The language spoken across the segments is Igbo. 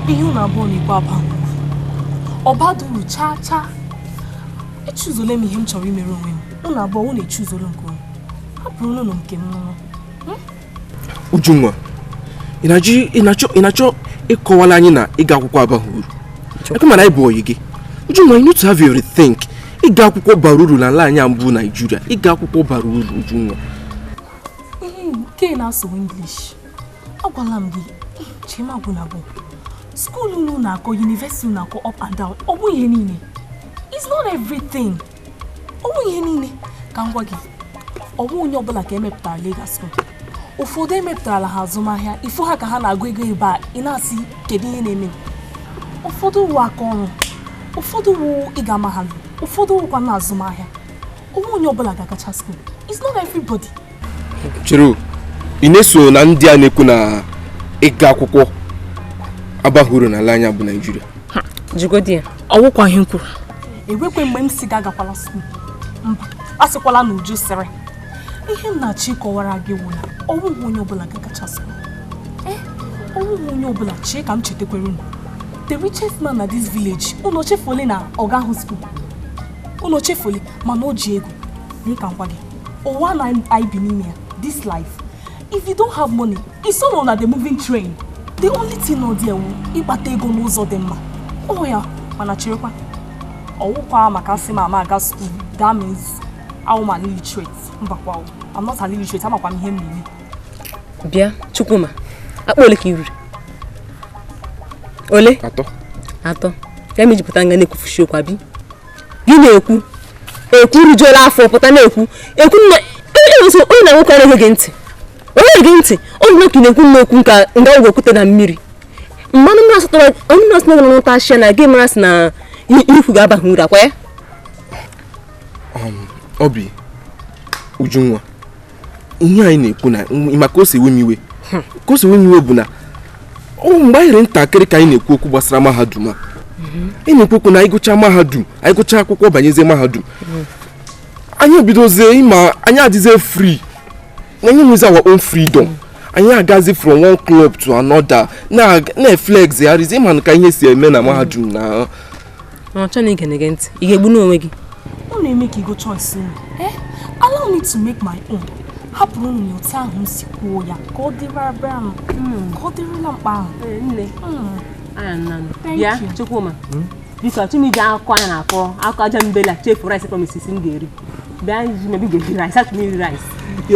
ihe unu abụọ na-ekwu aba ọbaduru cha echuzole m ihe m chọrọ imere onwe m unu abụọ unu echuzole nke unu hapụrụ unu nke m nụrụ. Ujunwa, ị na-achọ ịkọwala anyị na ịga akwụkwọ abaghị uru. Ekama na ịbụ oyi gị. Ujunwa, you need to have a rethink. Ịga akwụkwọ bara uru n'ala anyị mbụ Nigeria. Ịga akwụkwọ bara uru, Ujunwa. Nke na-asụ English. Agwala m gị, chema bụ na bụ. School unu na-akọ, university na-akọ up and down. Ọ bụ ihe niile. It's not everything. Ọ bụ ihe niile. Ka m gwa gị, ọ bụ onye ọbụla ka emepụtara Lagos School. Ụfọdụ emepụtara ha azụmahịa, ifo ha ka ha na-agụ ego ebe a, ị na-asị kedu ihe na-eme. Ụfọdụ wụ aka ọrụ, ụfọdụ wụ ịga mahadum, ụfọdụ wụkwa na azụmahịa. Ọ bụ onye ọbụla ga-agacha school. It's not everybody. Chiro, ị na-eso na ndị a na-ekwu na ịga akwụkwọ abaghị uru n'ala anyị bụ Nigeria. Jigodi ya. Ọwụkwa ihe m kwuru. Ewekwe mgbe m si ga-agakwala school. Mba, asịkwala na Uju sịrị. Ihe m na-achị kọwara gị wụ na ọ bụghị onye ọbụla ga-agacha school. Ọ bụghị onye ọbụla chee ka m chetakwere unu. The richest man na this village, unu chefule na ọ gaghị school. Unu chefule mana o ji ego. Mee ka ngwa gị. Ụwa na anyị bi n'ime ya, this life. If you don't have money, it's all on the moving train. The only thing on there wụ ịkpata ego n'ụzọ dị mma. Ọ ya, mana cherekwa. Ọwụkwa maka sị ma aga school, that means I'm an illiterate. Mbakwa, I'm not an illiterate, I'm a ihe m na-eme. Bịa, Chukwuma. Akpa ole ka i riri? Ole? Atọ. Ya mejipụta nga na-ekwufushi okwu abi. Gị na-ekwu. Ekwu rijuola afọ pụta na-ekwu. Ekwu na onye na-nwoke ọrụ gị ntị. Onye gị ntị, ọ dị na ka na-ekwu n'okwu nka nga ụgwọ okwute na mmiri. Mmanụ mmiri asatọrọ, onye nọọsụ na n'ụta ashịa na gị mara sị na ikwu ga-abaghị uru akwa ya. Obi, Ujunwa, ihe anyị na-ekwu na maka o si ewe m iwe. Ka o si ewe m iwe bụ na mgbe anyị rere ntakịrị ka anyị na-ekwu okwu gbasara mahadum a. Anyị na-ekwu okwu na anyị gụchaa mahadum, anyị gụchaa akwụkwọ banyezie mahadum. Anyị ebidozie ịma anyị adịzie free. Anyị nwezi our own freedom. Anyị agazi from one club to another. Na-flex ya rizi ịma ka ihe si eme na mahadum na. Ọ chọrọ ige ntị. Ị ga-egbu n'onwe gị. Ọ na-eme ka ego choice m. Allow me to make my own. Hapụrụ m na otu ahụ m si kwuo ya ka ọ dịrịra m. Ka ọ dịrịla mkpa ahụ. Nne. Aya nnanụ. Bịa, Chukwuma. Biko, achọghị m iji akụkọ anya na-akọ akụkọ aja mbela chefu rice promises m ga-eri. Bịa iji mebi ga-eri rice, achọghị m iri rice. Ị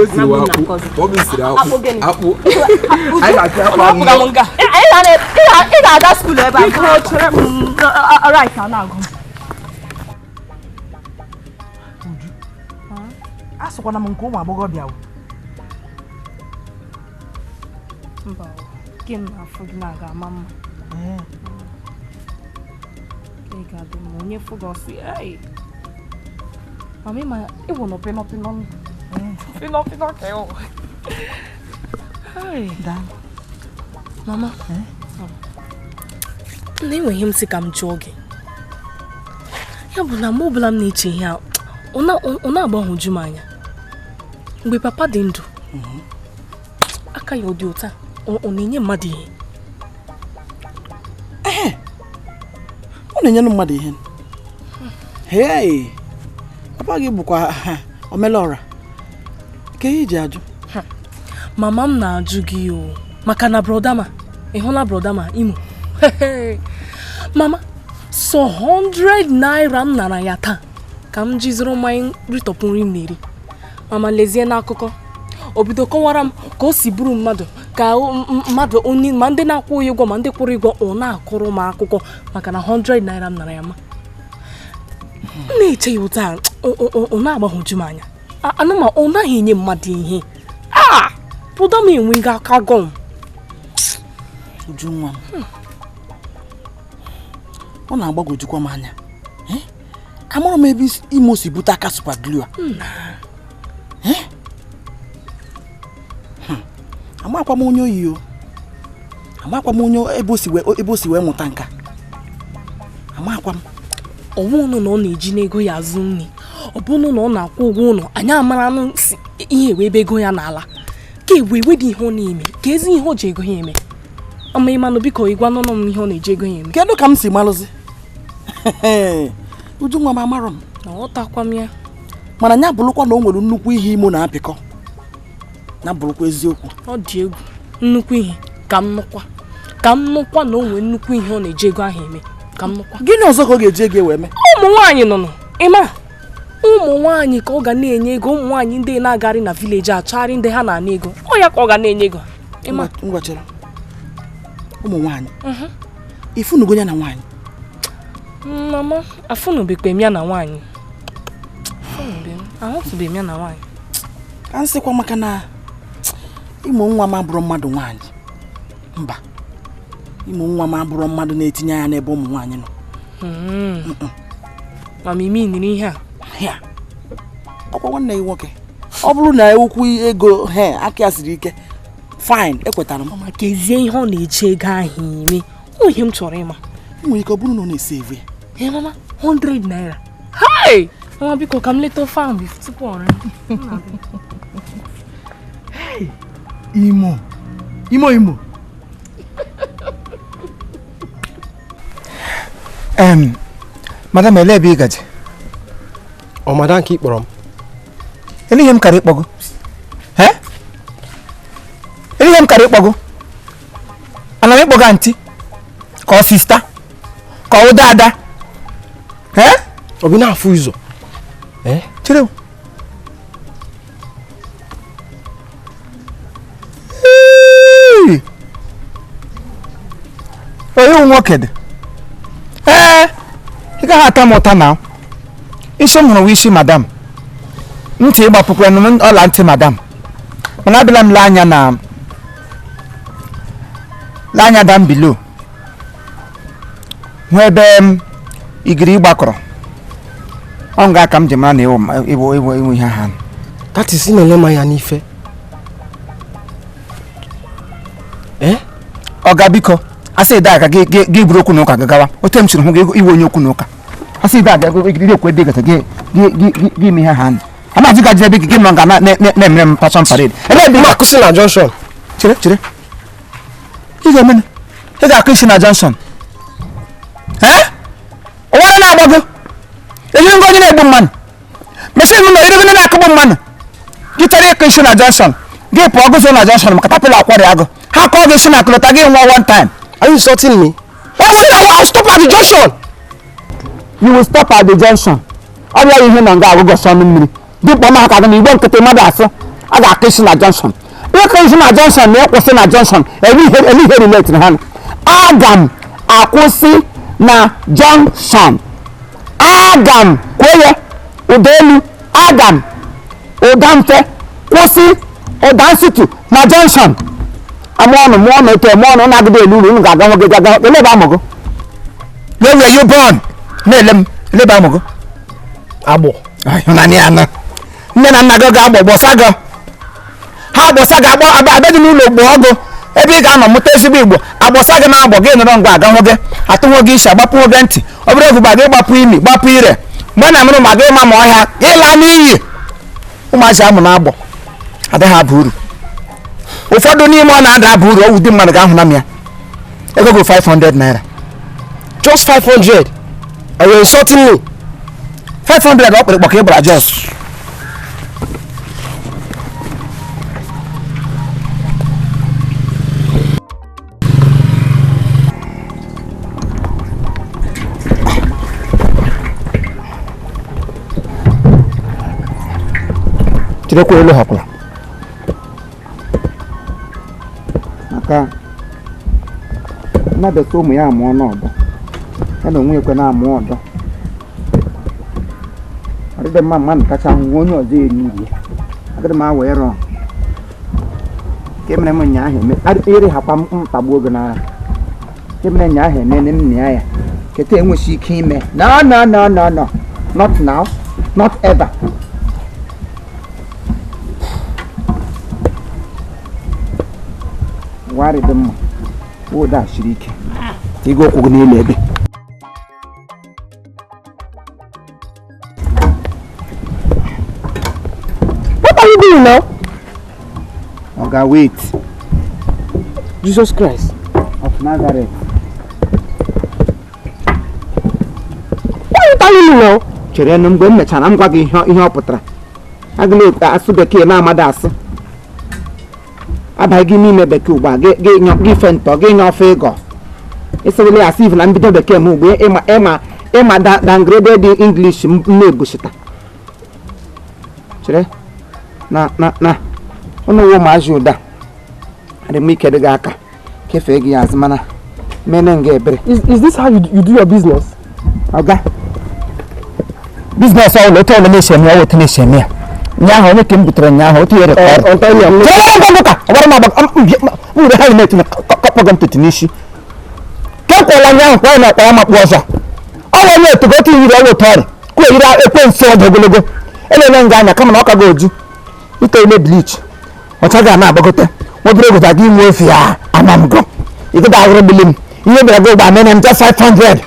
ga-aga school ebe a chere m right a na-agụ. Asụkwana m nke ụmụ agbọghọbịa. Mba, gị m na-afụ gị na-aga ama mma. Ị ga-adị m onye fụgị ọsị. Mama ma ịwụ nọ pịnọ ka ịwụ. Mama, na-enweghị m sị ka m jụọ gị. Ya bụ na mgbe ọbụla m na-eche ihe a, ọ na-agbahụju m anya. Mgbe papa dị ndụ, aka ya ọ dị ụta, ọ na-enye mmadụ ihe. Ọ na-enye mmadụ ihe. Hey! Papa gị bụkwa omelọra. Ka ihe ji ajụ? Mama m na-ajụ gị o, maka na brodama, ịhụla brodama Imo. Mama, so 100 naira m nara ya taa ka m jiziri mmanya ritọpụ nri m na-eri. Mama lezie n'akụkọ, o bido kọwara m ka o si bụrụ mmadụ ka mmadụ onye ma ndị na-akwụ ụgwọ ma ndị kwụrụ ụgwọ ọ na-akụrụ m akụkọ maka na 100 naira m nara ya ma. M na-eche ya ụta ọ na-agbahụju m anya. Anụma ọ naghị enye mmadụ ihe. Pụda m enweghị aka gọm. Ujunwa m. Ọ na-agbagojukwa m anya. Amụrụ m ebe Imo si bute aka super glue a. Amakwa m onye oyi o. Amakwa m onye ebe o si wee mụta nka. Amakwa m. Ọwụ ụnụ na ọ na-eji n'ego ya azụ nri. Ọ bụrụ na ọ na-akwụ ụgwọ ụlọ, anyị amara ihe ewe ebe ego ya n'ala. Ka ewe dị ihe ọ na-eme, ka ezi ihe o ji ego ya eme. ama ịmanụ biko ịgwa nọ m ihe ọ na-eji ego ya eme. Kedu ka m si malụzi? Ujunwa m amarọ m. Na ọtakwa m ya. Mana nya bụrụkwa na o nwere nnukwu ihe Imo na-apịkọ. Na bụrụkwa eziokwu. Ọ dị egwu. Nnukwu ihe ka m nụkwa. Ka m nụkwa na o nwere nnukwu ihe ọ na-eji ego ahụ eme. Ka m nụkwa. Gịnị ọzọ ka ọ ga-eji ego eme? Ụmụ nwaanyị nọ ịma. Ụmụ nwaanyị ka ọ ga na-enye ego, ụmụ nwaanyị ndị na-agarị na village achọgharị ndị ha na-ana ego. Ọ ya ka ọ ga na-enye ego. Ịma. Ngwachere. Ụmụ nwaanyị. Ifunugo ya na nwaanyị. Mama, afunubekwe m ya na nwaanyị. Ahụtụbe m ya na nwaanyị. Ka nsịkwa maka na ịmụ nwa m abụrụ mmadụ nwaanyị. Mba. Ịmụ nwa m abụrụ mmadụ na-etinye anya n'ebe ụmụ nwaanyị nọ. Mama imi niri ihe a. Ya. Ọkwa nwanne gị nwoke. Ọ bụrụ na okwu ego aka ya siri ike, fine, ekwetara m. Mama kezie ihe ọ na-eji ego ahụ ime. O ihe m chọrọ ịma. Nwere ike ọ bụrụ na ọ na-esave ya. Mama, 100 naira. Hi! Mama biko ka m leta ofe ahụ tupu ọrụ. Hey! Imo. Madam elebe ị gaje. Ọ madam ka ị kpọrọ m. Elihe m kara ịkpọgo. Elihe m kara ịkpọgo. Ana m ịkpọga ntị. Ka ọ sista. Ka ọ dada. Obi na-afụ ụzọ. Chere. Onye nwoke dị. Ị gaghị ata m ụta na isi m hụrụ isi madam. Ntị ịgbapụkwa m ọla ntị madam. Mana abịala m l'anya dam below. Hụ ebe igiri gbakọrọ. Ọ nga aka m ji mara na iwu ihe ha. That is na-ele ma ya n'ife. Ọga biko, asị daa ka gị buru okwu n'ụka gagawa. Ote m siri hụ gị iwe onye okwu n'ụka. Asị daa ga gị ekwe ebe gata gị ime ihe ha. Ama ji gaji ebe gị nọ nga na-emere m passion parade. Ebe dị na-akụsị na junction. Chere. Ị ga-eme ị ga-akụsị na junction. Onye na-agbago. Eji ngo onye na-egbu mmanụ. Mesin nọ ire onye na-akụgbu mmanụ. Gị tere ịkụsị na junction. Gị pụọ ọgụsọ na junction maka tapịla akwari agụ. Ha call this na klota gị nwa one time. Are you insulting me? I'll stop at the junction. You will stop at the junction. Ọ bịa ihe na nga agụgọ sọ mmiri. Dịkpa ma ka na igbo nkịtị mmadụ asụ. A ga-akụsị na junction. Ịkụsị na junction na ịkwụsị na junction. Ihe relate na ha. Aga m akwụsị na junction. Aga m kweye ụda elu. Aga m ụda mfe kwụsị ụda nsịtụ na junction. Amọnụ ete mọnụ na-agide elu unu ga-aga nwoge gaga eleba amụgo. Where were you born? Na-ele m eleba amụgo. Agbọ. Ịhụnanya ya na nne na nna gị ga-agbọ gbọsa gị. Ha gbọsa gị abịa dị n'ụlọ ogbo ọgụ ebe ị ga-anọ mụta ezigbo Igbo agbọsa gị na-agbọ gị nọrọ ngwa aga nwoge atụ nwoge isi agbapụ nwoge ntị ọ bụrụ egwu gị gbapụ imi gbapụ ire mgbe na mụrụ ma gị ma ma ọhịa ịla n'iyi ụmụazị amụ na-agbọ adịghị aba uru. Ụfọdụ n'ime ọ na-ada aba uru ọwụ dị mmadụ ga-ahụ na m ya ego bụ 500 naira. Just 500. Are you insulting me? 500 ọ kpịrịkpọ ka ị gbara just. Chirekwa elu hapụla. Maka mmadụ ụmụ ya amụọ n'ọdọ ya na onwe ekwe na-amụ ọdọ ọdịdị mma mmadụ kacha ahụhụ onye ọzọ eri iri agịrị m awa ịrọ kemere m nyaahụ ere hakwa mkpagbu oge n'ara kemere nyaahụ emene m na ya keta enwesi ike ime no not now not ever. Wari dị mma ụda siri ike ka ịga ụkwụ gị n'elu ebe. What are you doing now? Oga, wait. Jesus Christ. Of Margaret. What are you telling me now? Chere na mgbe mmechara m gwa gị ihe ọ pụtara. Agụla asụ bekee na-amada asụ. Abaghị gị n'ime bekee ugbu a gị fe ntọ gị nye ofe ịgọ. Isewele asị ifu na mbido bekee m ugbu ịma downgraded English m na-egochita. Chere na ụnụ wo maazị ụda. Adị m ike dị gị aka. Kefe gị azụ mana mene nga ebere. Is this how you do your business? Oga. Business all otu ọlụ na-eshemi ọwụ otu na-eshemi ya. Nyaahụ onye ka m butere nyaahụ otu yere kọrọ. Ọgbara m mgbe ha na-etinye kọpọgọ ntụtụ n'isi. Ka kwọla nyaahụ kwa na akpa makpụ ọzọ. Ọnwa onye otu otu yiri ọwụ ụtọ ọrị. Kwuo yiri ekwe nso ọdụ ogologo. Elele nga anya kama na ọka ga oju. Ite ile bleach. Ọcha ga na-agbagote. Nwobere ogoja gị nwe ofe ya anamgo. Ike da ahụrụ bili m. Ihe bịara gị ụgbọ amene m just 500.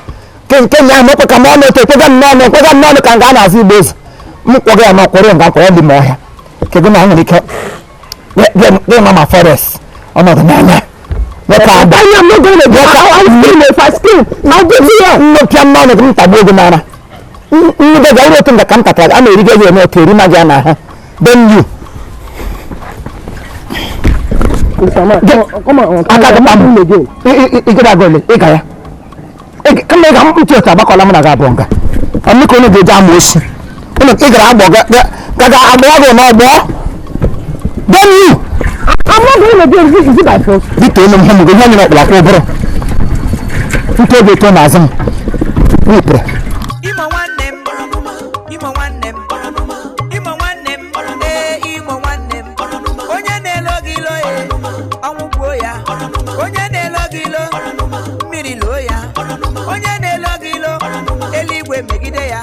Nke nya mo ka mo no to kwega nno ka nga na azi igbo m kwọga ya n'ọkwụrụ nga kwọrọ dị m ọhịa kego na nwere ike gị mama forest ọnọdụ n'anya weka agba ya m go na fasting na dị ya nnọpịa mmanụ gị ntagbu ego n'ara ndị ga iro tụnga ka m tatara a na-eri gị eme otu eri ma gị na ha then you come on aga m again ịgara agole ịga ya kama ị ga-amụpụta otu agbakọla m na ga abụọ nga ọmị ka onye ga-eji ama osi ụlọ ị gara agbọ gaga agbọ gị n'ọgbọ then you dịka elu m ha mụgo ihe nyere ọkpụla kwa ụbụrụ nke oge eto n'azụ m wepụrụ megide ya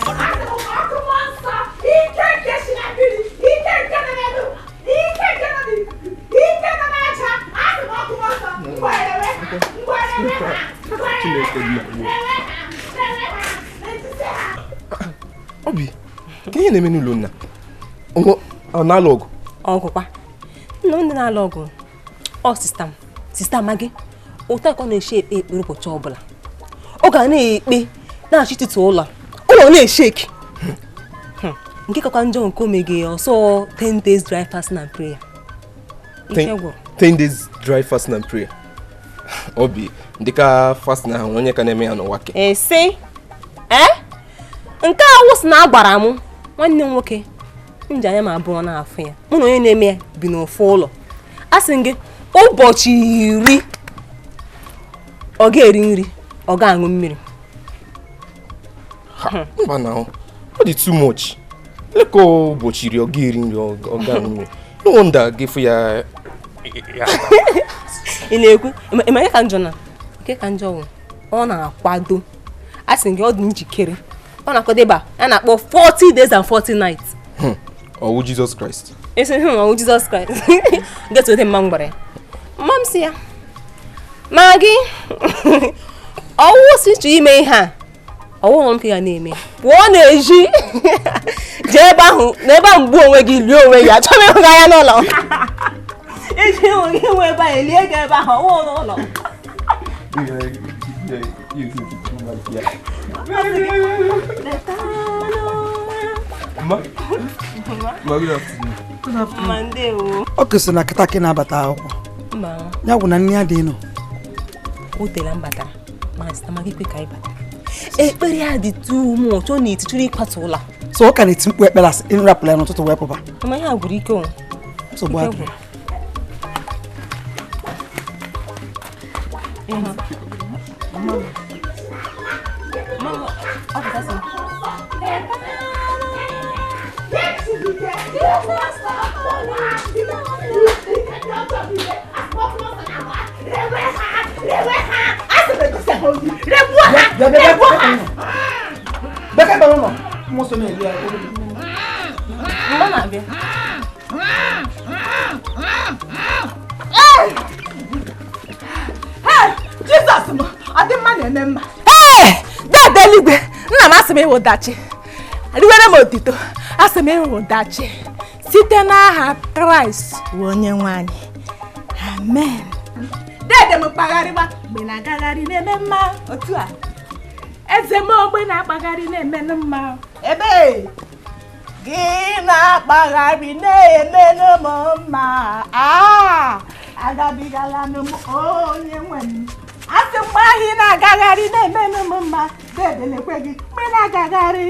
Obi, ka ihe na-eme n'ụlọ nna? Ọ na-alụ ọgụ? Ọgụkwa. Nna ndị na-alụ ọgụ. Ọ sista Maggi. Ụtọ ka ọ na-eche ekpe ekpere ụbọchị ọbụla. Ọ ga na-ekpe na-achịtụtụ ụlọ na-esheki. Nke kakwa njọ nke omege ọsọ 10 days dry fasting and prayer. 10 days dry fasting and prayer. Obi, ndịka fasting ahụ onye ka na-eme ya n'ụwa ke. Ese? Nke a wụsị na agbara m nwanne m nwoke nji anya ma abụọ n'afọ ya. Mụ na onye na-eme ya bi n'ofu ụlọ. A sị gị ụbọchị 10 ọ ga-eri nri, ọ ga-aṅụ mmiri. Mba na ọ dị too much. Leko ụbọchị 10 ọ ga-eri nri, ọ ga-aṅụ mmiri. No wonder gịfụ ya. Ị na-ekwu eme ka njọ na nke ka njọ wụ ọ na-akwado. A sị gị ọ dị njikere. Ọ na-akwado ebe a na-akpọ 40 days and 40 nights. Ọwụ Jesus Christ. Esi ọwụ Jesus Christ. Get with him mma mgbara ya. Mma m si ya. Maggi. Ọwụ si chọ ime ihe a. Ọwụ ọrụ m ka ya na-eme. Pụọ na-eji. Jee ebe ahụ na ebe a mgbu onwe gị lie onwe ya. Chọọ m ịhụ gị anya n'ụlọ. Eji enwe gị nwe ebe a elie gị ebe ahụ ọwụ n'ụlọ. Ọ kesị na kịta na-abata akwụkwọ. Ya gwụ na nne ya dị nọ. O tela m batara ma sita Maggi kwe ka ị bata. Ekpere ya dị too much ọ na-etichuru ịkwatu ụlọ. So ọ ka na-eti mkpu ekpere asị ịrapụla ya n'ụtụtụ wee pụba. Ma ihe a gwụrụ ike o. Nsogbu adị. Jesus, I didn't man remember. Hey, that deligwe. Nna m asị m ịwụ dachi. Adịwere m otito. Asị m ịwụ dachi. Site n'aha Kraịst onye nwe anyị. Amen. dede m kpagharịba mgbe na-agagharị na-eme mma otu a eze m ogbe na-akpagharị na-eme mma ebe gị na-akpagharị na-eme m mma agabigala m onye nwe m asị mgbe ahụ na-agagharị na-eme m mma dede lekwe gị mgbe na-agagharị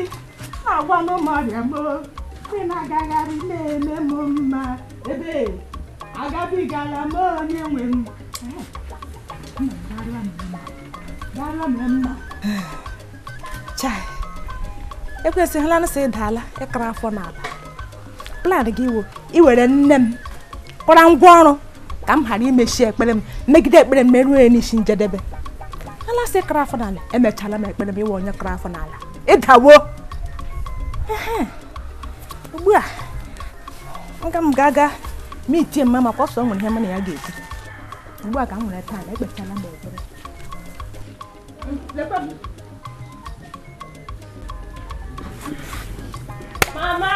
na-agwa m ọrịa m mgbe na-agagharị na-eme m mma ebe agabigala m onye nwe m chai ekwesịghịla na sị ịdala ịkara afọ n'ala plan gị iwu iwere nne m kwara ngwa ọrụ ka m ghara imechi ekpere m megide ekpere m meruo ya n'isi njedebe ala sị ịkara afọ n'ala emechala m ekpere m iwe onye kara afọ n'ala ịdawo ugbu a aga m ga-aga ma itie mma maka ọsọ nwere ihe m na ya ga-ekwu ugbu a ka m nwere taa na ekpechala m ekpere Mama,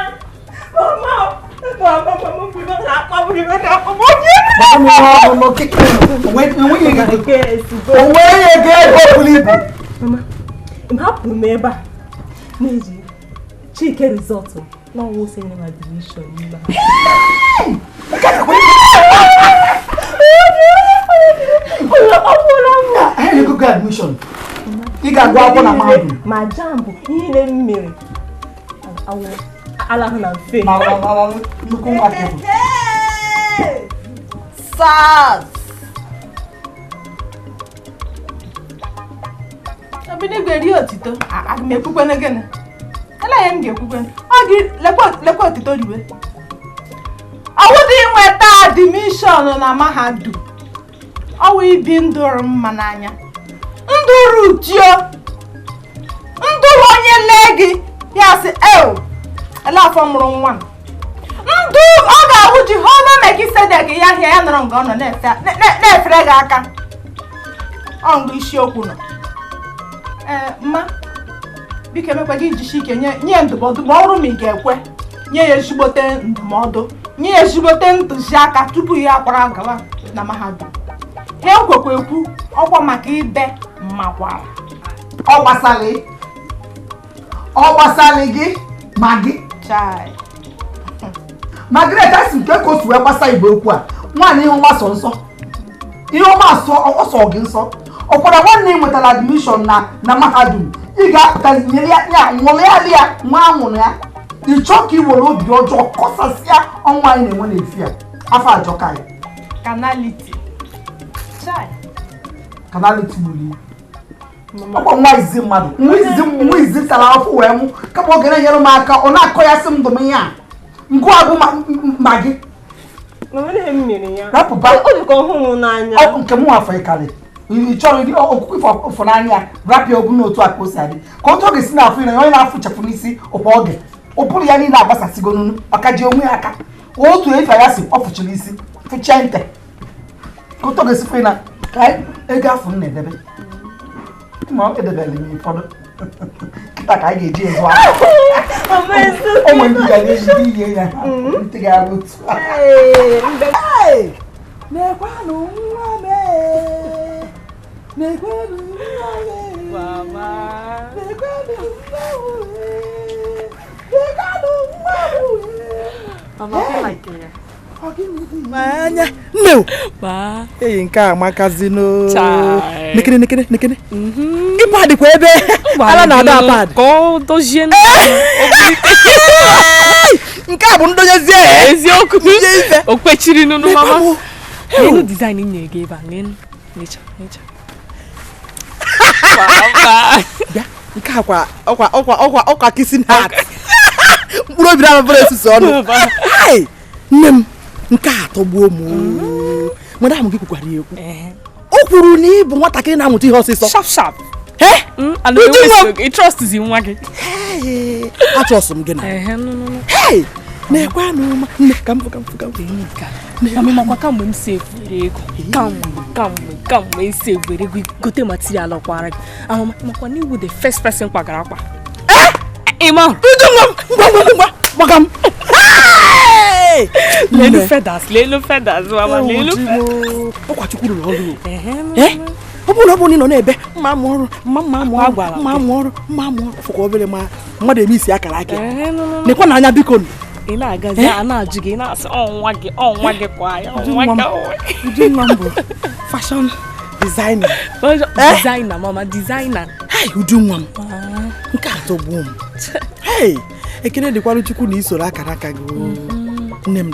hapụrụ m ebe a na-eji Chike rizọtụ n'ọnwa ose nye m admission n'ime admission ị ga-agwa akwụkwọ na mahadum ma jambụ ihe m mere ala na mfe nnukwu nwa tebụl sas obido gweri otito aga m ekwukwene gịnị ele ya m ga-ekwukwene ọ gị lekwa otito riwe ọwụdị inweta admission na mahadum ọwụ ibi ndụ mma n'anya ndụ rutio ndụ onye lee gị ya sị ele afọ mụrụ nwa ndụ ọ ga-ahụ Jehova Megisedek ya hịa ya nọrọ nga ọ nọ na-efere gị aka ọ ngụ isiokwu nọ mma biko emekwa gị jishi ike nye ndụmọdụ ma ọrụ ma ị ga-ekwe nye ya ezigbote ndụmọdụ nye ya ezigbote ntụziaka tupu ya akwara gawa na mahadum ha ekwekwa ekwu ọkwa maka ibe mmakwara ọ gbasara gị ma gị chai Margaret asị nke ka otu wee gbasa igbo okwu a nwaanyị ihe ọma sọ nsọ ihe ọma ọsọ gị nsọ ọkwara nwanne ị nwetara admission na mahadum ị ga-apụtazi nyere ya nwụrịalị ya nwa anwụrụ ya ị chọọ ka ị were obi ọjọọ kọsasịa ọnwa anyị na-enwe n'efi a afọ ajọka ya kanaliti gburu ọkwa nwa izi mmadụ nwa izi tara afọ wee mụ kama ọ ga-enyere m aka ọ na-akọ ya sị m dụm ihe a ngụ abụ ma gị rapụba nke mụ afọ ịkarị ị chọrọ ịdị okwukwe ifọ n'anya ya rapịa obu n'otu aka o si adị ka otu oge si na-afụ ire onye na-afụchapụ n'isi ụkwa oge ụpụrụ ya niile agbasasịgo n'unu ọka ji onwe ya aka otu efe ya si ọ fụchiri isi fụchie ntị ka otu oge si fụ na ka ego afọ m na-edebe ma ọ edebere m ụfọdụ kịta ka anyị ga-eji ezu ahụ ụmụ ndị ga na-ejide ihe ya ntị ga-arụ otu na-ekwenụ nwa mee na-ekwenụ nwa mee na-ekwenụ nwa mee anya nne eyi nke a makazino nekene ịpa dịkwa ebe ala na-ada apad nke a bụ ndonyezie eziokwu o kwechiri n'ụnụ mama elu design nye gị ebe a nature bịa nke a ọkwa kissing heart mkpụrụ obi na-abụrụ esusu ọnụ nne m nke a tọgbuo m madam gị kwukwara ya ekwu o kwuru na ị bụ nwatakịrị na-amụta ihe ọsịsọ sharp trọstzi nwa gị achọsụ m gị na-ekwe anụ nne ka m makwa kamgbe m si egwere ego kamgbe m si egwere ego gote material ọkwara gị makwa na iwu the first person kwagara akwa ịma ngwa gbaga m Little feathers, mama, little feathers. Ọkwa Chukwu rụrụ ọrụ. Ọ bụrụ na ọ bụ nọ n'ebe mma ọrụ fụkwa obere ma mmadụ eme isi akara aka. Nekwa na anya biko. Ị na-agazi a na-ajụ gị na-asị ọnwa gị kwa ya Ujunwa m bụ fashion designer. Designer, mama, designer. Ujunwa m. Nke atọ bụ m. Ekene dịkwara Chukwu na isoro akara aka gị. Nne m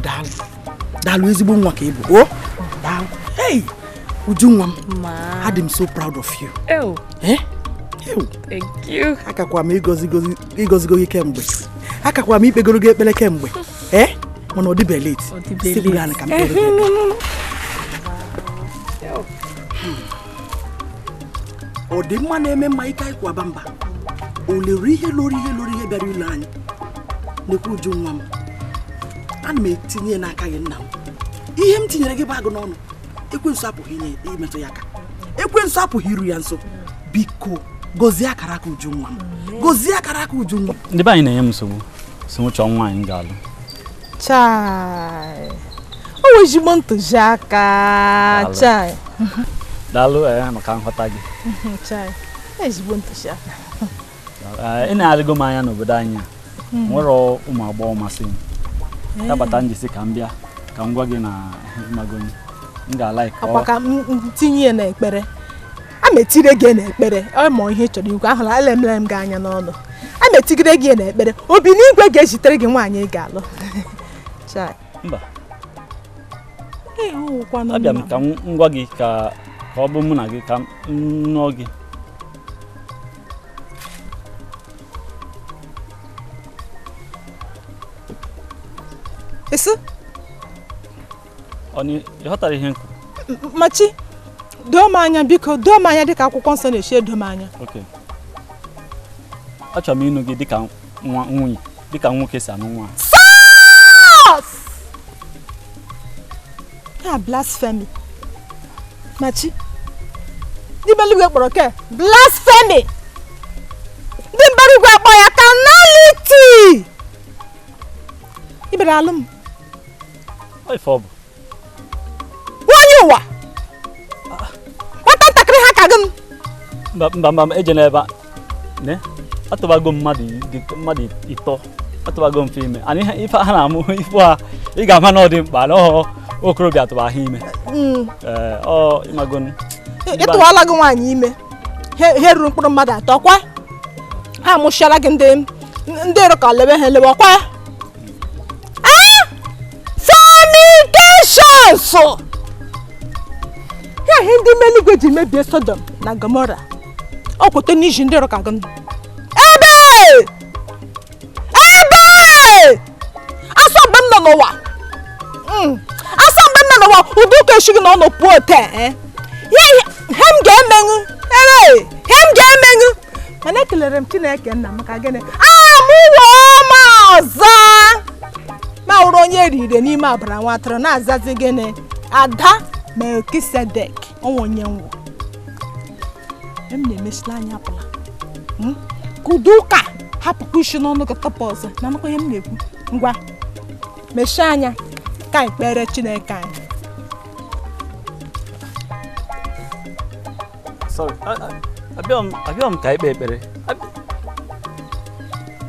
daalụ ezigbo nwa ka ị bụ. Daalụ. Ujunwa m. Adị m so proud of you. Thank you. Akakwa m ịgọzigo gị kemgbe. Akakwa m ikpegoro gị ekpere kemgbe. Mana ọ dịbe late. Sibụrụ anyị ka m kpere gị. Ọ dị mma na-eme mma ike anyị kwaba mba. O lere ihe lori ihe bịara ụlọ anyị. Nekwa Ujunwa m. Ana m etinye n'aka gị nna m. Ihe m tinyere gị bụ agụ n'ọnụ. Ekwensu apụghị imetụ ya aka. Ekwensu apụghị iru ya nso. Biko gozie akara aka Ujunwa m. Gozie akara aka Ujunwa. Ndị be anyị na-enye m nsogbu. Si m chọọ nwaanyị ga-alụ. Chai. O wezigbo ntụziaka. Chai. Daalụ maka nghọta gị. Chai. Ezigbo ntụziaka. Ị na-adịgo m anya n'obodo anyị. Nwere ụmụ agbọghọ masị m. Ya bata njisi ka m bịa ka m gwa gị na magoni. M ga-alaik. Akwa ka m tinye n'ekpere. A metire gị n'ekpere. Ọ ma ihe chọrọ ikwu ahụ la elemere m gị anya n'ọnụ. A metigide gị n'ekpere. Obi n'igwe ga-ezitere gị nwaanyị ị ga-alụ. Chai. Mba. Abịa m ka m gwa gị ka ọ bụ mụ na gị ka m nụọ gị. Isi? Ị ghọtara ihe nkwu? Machi, doo m anya biko, doo m anya dịka akwụkwọ nsọ na-echi edo m anya. Okay. Achọrọ m ịnụ gị dịka nwunye, dịka nwoke si anụ nwa. Ya blasphemy. Machi, ndị beligwe kpọrọ ke blasphemy. Ndị beligwe kpọ ya carnality. Ibere alụ m. Ife ọ bụ. Nwanyị ụwa. Nwata ntakịrị ha ka gị m. Mba, ejela ebe a. Ne? Atụbago mmadụ ịtọ. Atụbago mfe ime. Anyị ife ha na-amụ ife ha ị ga-ama na ọ dị mkpa na okorobịa atụba ha ime. Ịmago. Ịtụwala gị nwaanyị ime. Ha ruru mkpụrụ mmadụ atọ kwa. Ha amụchiala gị ndị ero ka lebe ha elebe ọkwa. Fornications! Ya ihe ndị meligwe ji mebie Sodom na Gomora. Ọ kwete n'iji ndị ero ka gị. Ebe! Asọ mgbe m nọ n'ụwa. Asọ mgbe m nọ n'ụwa ụdị ụka echighị na ọ nọ pụọ ote. He m ga-emenụ. He m ga-emenụ. Mana ekelere m Chineke nna maka gịnị? Amụwo m ọzọ. Ma ụrụ onye eriri n'ime abara nwa atụrụ na-azazi gịnị? Ada Melkisedek ọnwa onye nwụ. M na-emesila anya apụla. Kudu ụka hapụkwa isi n'ọnụ gị tọpụ ọzọ. Na nakwa ihe m na-ekwu. Ngwa mechie anya ka anyị kpere Chineke anyị. Sorry. Abịa m ka ikpe ekpere.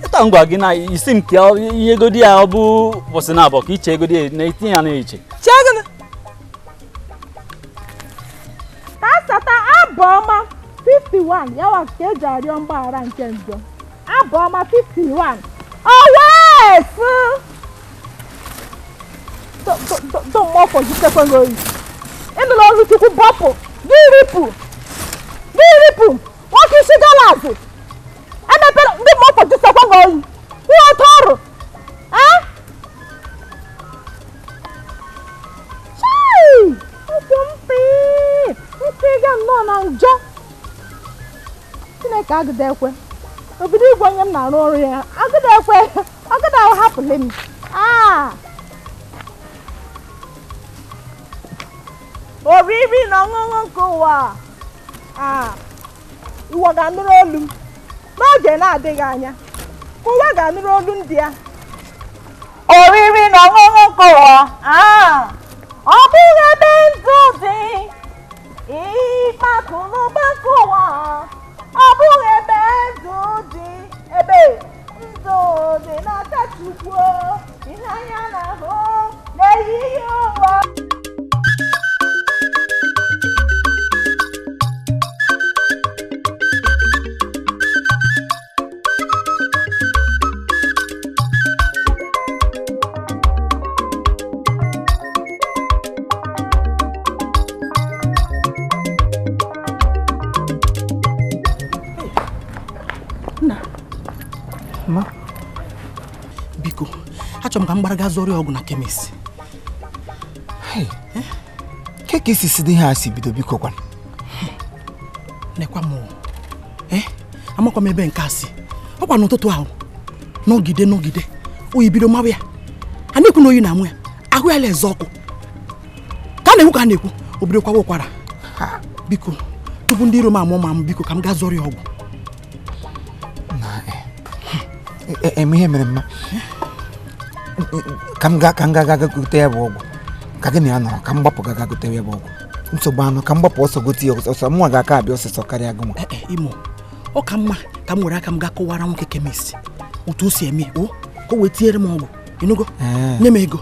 Ịta ngwa gị na isi m ka ihe egodi ya ọ bụ ụbọchị na-abọ ka iche egodi ya na-etinye ya na-eche. Chegịnị. Tasata abọma 51 yawa ka eji arịọ mgbaghara nke njọ. Abọma 51. Owefu. Don't more for the second row. Ịnụla ọrụ Chukwu bọpụ. Gị ripụ. Nwoke isi galazi. Emepere ndị mmụọ for the second row. Ihe ọtọ ọrụ. Mpi ga nnọọ na njọ. Chineke agịda ekwe. Obido igwe onye m na-arụ ọrụ ya. Agịda ekwe. Agịda ahapụla m. Oriri na ọṅụṅụ nke ụwa. Ụwa ga-anụrụ olu m. N'oge na-adịghị anya. Ụwa ga-anụrụ olu ndị ya. oriri na ọṅụṅụ kọwa ọ bụghị ebe ndụ dị ịkpakụrụgbakụwa ọ bụghị ebe ndụ dị ebe ndụ dị n'aka Chukwu ihe anya na-ahụ n'ehihie ụwa. Biko, achọrọ m ka m gbara gaa zụrụ ọgwụ na kemis. Ke ka isi dị ha si bido biko kwan? Nekwa m amakwa m ebe nke a si. Ọkwa n'ụtụtụ ahụ n'ogide oyi bido mawa ya. A na-ekwu na oyi na-amụ ya ahụ ya leze ọkụ ka a na-ekwu ka a na-ekwu o bido kwawa ụkwara. Biko tupu ndị iro m amụ ma m biko ka m gaa zụrụ ọgwụ. Eme ihe mere mma ka m ga gote ya bụ ọgwụ ka gị na ya nọrọ ka m gbapụ ga gote ya bụ ọgwụ. Nsogbu anụ ka m gbapụ ọsọ gote ya ọsọ mụnwa ga-aka abịa ọsịsọ karịa gị nwa. Imo ọ ka mma ka m were aka m gaa kọwara nwoke kemis otu o si eme ka o wee tinyere m ọgwụ ịnụgo nye m ego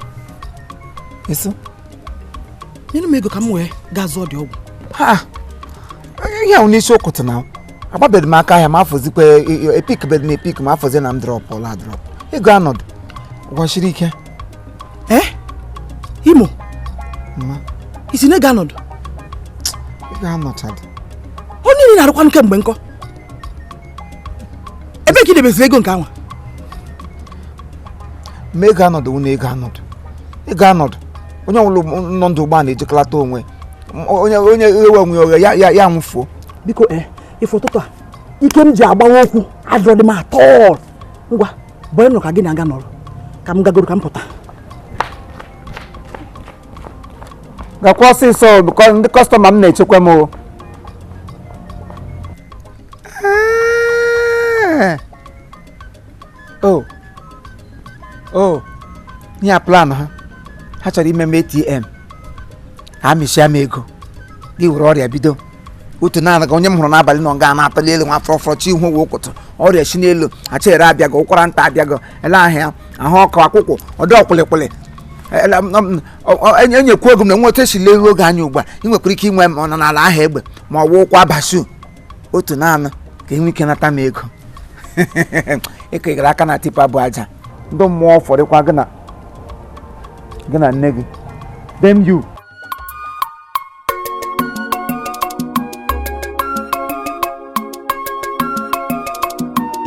nyere m ego ka m wee gaa zụọ dị ọgwụ. Ihe ahụ n'isi ụkụtụ na agbabeghị m aka ahịa ma afọzikwa epik bedị na epik ma afọzi na m drọpụ ọla drọpụ ego anọdụ gwachiri ike. Imo isi na ego anọdụ ego anọchadị onye niile na-arụkwanụ kemgbe nkọ ebe ka idebeziri ego nke anwa ma ego anọdụ wụ na ego anọdụ onye ọbụla nọ ndụ ụgbọ na-ejikọlata onwe onye ewe onwe oghe ya nwụfuo. Biko ife ụtụtụ a ike m ji agbawa okwu adịrọ dị m atọ. Ngwa bọọ nọ ka gị na-aga nọrọ ka m gagoro ka m pụta. Gakwa ọsịsọ bụkọ ndị kọstọma m na-echekwa m nye plan ha chọrọ ime m ATM ha mechie m ego gị were ọrịa bido otu naanị ga onye m hụrụ n'abalị nọ nga na-atọli elu nwa fọrọfọrọ ihu wee ụkwụtụ ọrịa si n'elu achere abịago ụkwara nta abịago ele ahịa ahụ ọkụ akwụkwọ ọdọ ọkwụlịkwụlị enyekwu ego m na nwe otu esi leruo oge anya ugbu a ị nwekwara ike inwe m ọnọ n'ala ahụ egbe ma ọ wụ ụkwụ abashu otu naanị ka enwe ike nata m ego ekegara aka na tipa bụ aja ndị mmụọ fọrịkwa gị na nne gị dem you.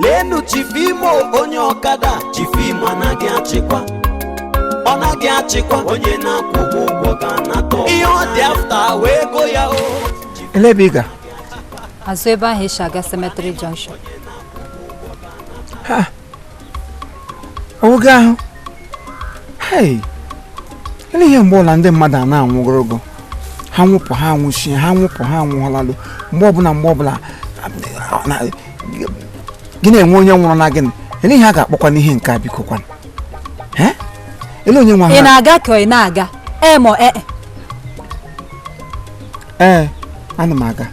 Lenu Chifimo onye okada Chifimo anaghị achịkwa ọ naghị achịkwa onye na-akwụ ụgwọ ga na-atọ ihe ọ dị afta wee go ya o. Elebe ị ga azụ ebe ahụ esi aga cementary junction. Oge ahụ ele ihe mgbe ọla ndị mmadụ a na-anwụgorogo ha nwụpụ ha anwụchie ha nwụpụ ha anwụọlalụ mgbe ọbụla gị na-enwe onye nwụrụ na gịnị ele ihe a ga-akpọkwa n'ihe nke a biko kwana ele onye nwa ha ị na-aga ka ị na-aga ma ana m aga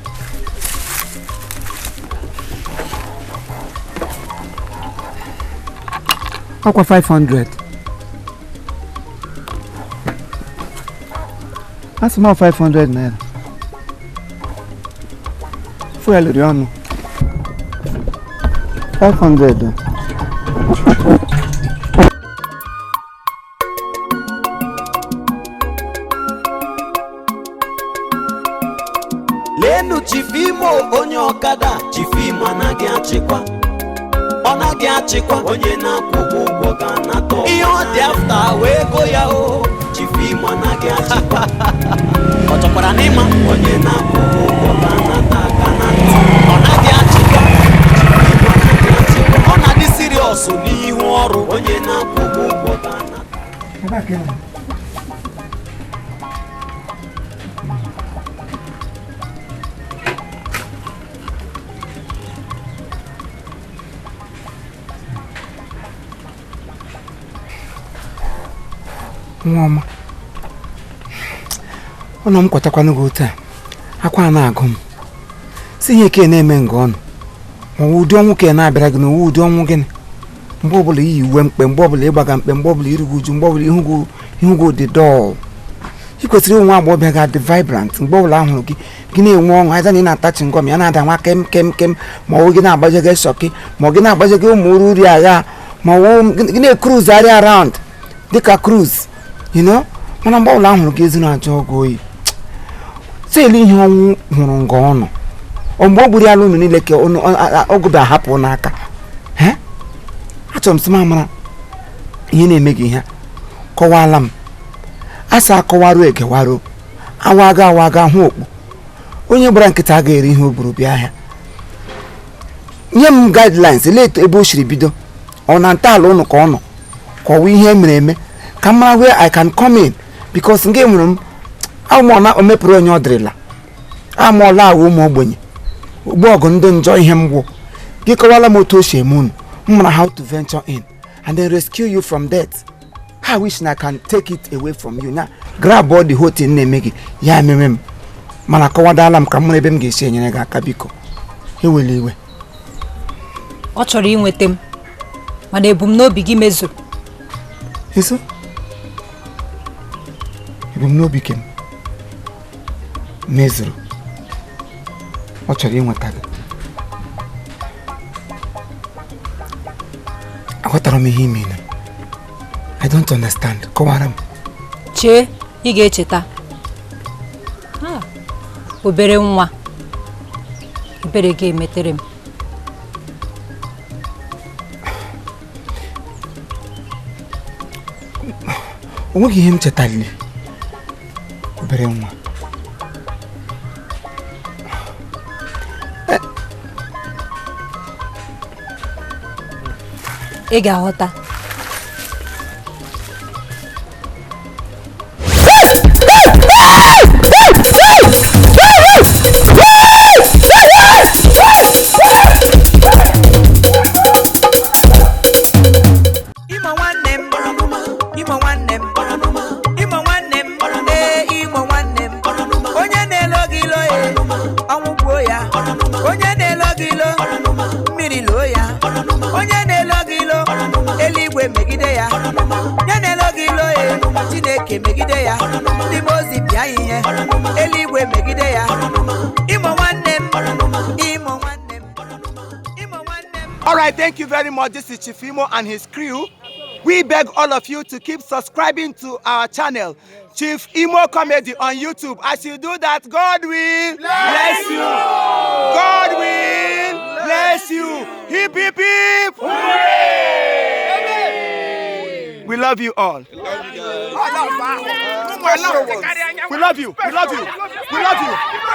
ọkwa 500 asị m 500 naira fuel dị ọnụ 500. Lenu Chifimo onye okada Chifimo anaghị achịkwa ọ naghị achịkwa onye na-akwụ ụgwọ ga na-atọ ihe ọ dị afta wee go ya o. Chifimo anaghị achịkwa ọ chọkwara n'ịma onye na-akwụ ụgwọ ga na-ata aka na ntị ọ naghị achịkwa Chifimo anaghị achịkwa ọ na-adị siriọs n'ihu ọrụ onye na-akwụ ụgwọ ga na-ata. Nwa ọnụ m kwatakwanụ gị otu a akwa na-agụ m si ihe ke na-eme nga ọnụ ma ụdị ọnwụ ka na-abịara gị n'uwe ụdị ọnwụ gịnị mgbe ọbụla iyi uwe mkpe mgbe ọbụla ịgbaga mkpe mgbe ọbụla irugu uju mgbe ọbụla ihugo dị dọl ị kwesịrị nwa agbọghọbịa ga-adị vibrant mgbe ọbụla ahụrụ gị na-enwe ọṅụ aịza na ị na-atachi ngọm ya na-ada nwa kem ma ọ gị na-agbaje gị shọkị ma ọ gị na-agbaje gị ụmụ uru uri agha ma ọ gị na-ekruzarị around dịka cruise mana mgbe ọbụla ahụrụ gị ezi na-ajọ ọgụ oyi selu ihe ọnwụ hụrụ nga ọnụ mgbe ọ gburu ala unu niile ka ọgụ bịa hapụ n'aka achọrọ m sị mara ihe na-eme gị ihe kọwala m asa akọwarụ egewarụ awaga hụ okpu onye gbara nkịta ga-eri ihe o buru bịa ahịa nye m guidelines leeto ebe o siri bido ọ na ntọala ụnụ ka ọ nọ kọwa ihe mere eme ka m mara where I can come in because nke nwere m amụọna o mepụrụ onye ọ dịrịla amụọla ahụ ụmụ ogbenye ogbu ọgụ ndị njọ ihe mgbu gị kọwala m otu o si eme unu m mara how to venture in and then rescue you from death. I wish I can take it away from you now. Grab all the whole thing na-eme gị ya ememe m mana kọwadala m ka m mara ebe m ga-esi enyere gị aka biko ewela iwe. Ọ chọrọ inweta m mana ebumnobi gị mezuru. Eso ebumnobi gị mezuru ọ chọrọ inweta gị. Aghọtara m ihe ime na I don't understand. Kọwara m. Chee, ị ga-echeta. Obere nwa. Ebere ga-emetere m. O nweghị ihe m chetalile. Obere nwa. Ị ga-aghọta. Alright, thank you very much. This is Chief Imo and his crew. We beg all of you to keep subscribing to our channel, Chief Imo Comedy on YouTube. As you do that, God will bless you. God will bless you. Hip, hip, hip. Hooray! We love you all. We love you. We love you. We love you. We love you.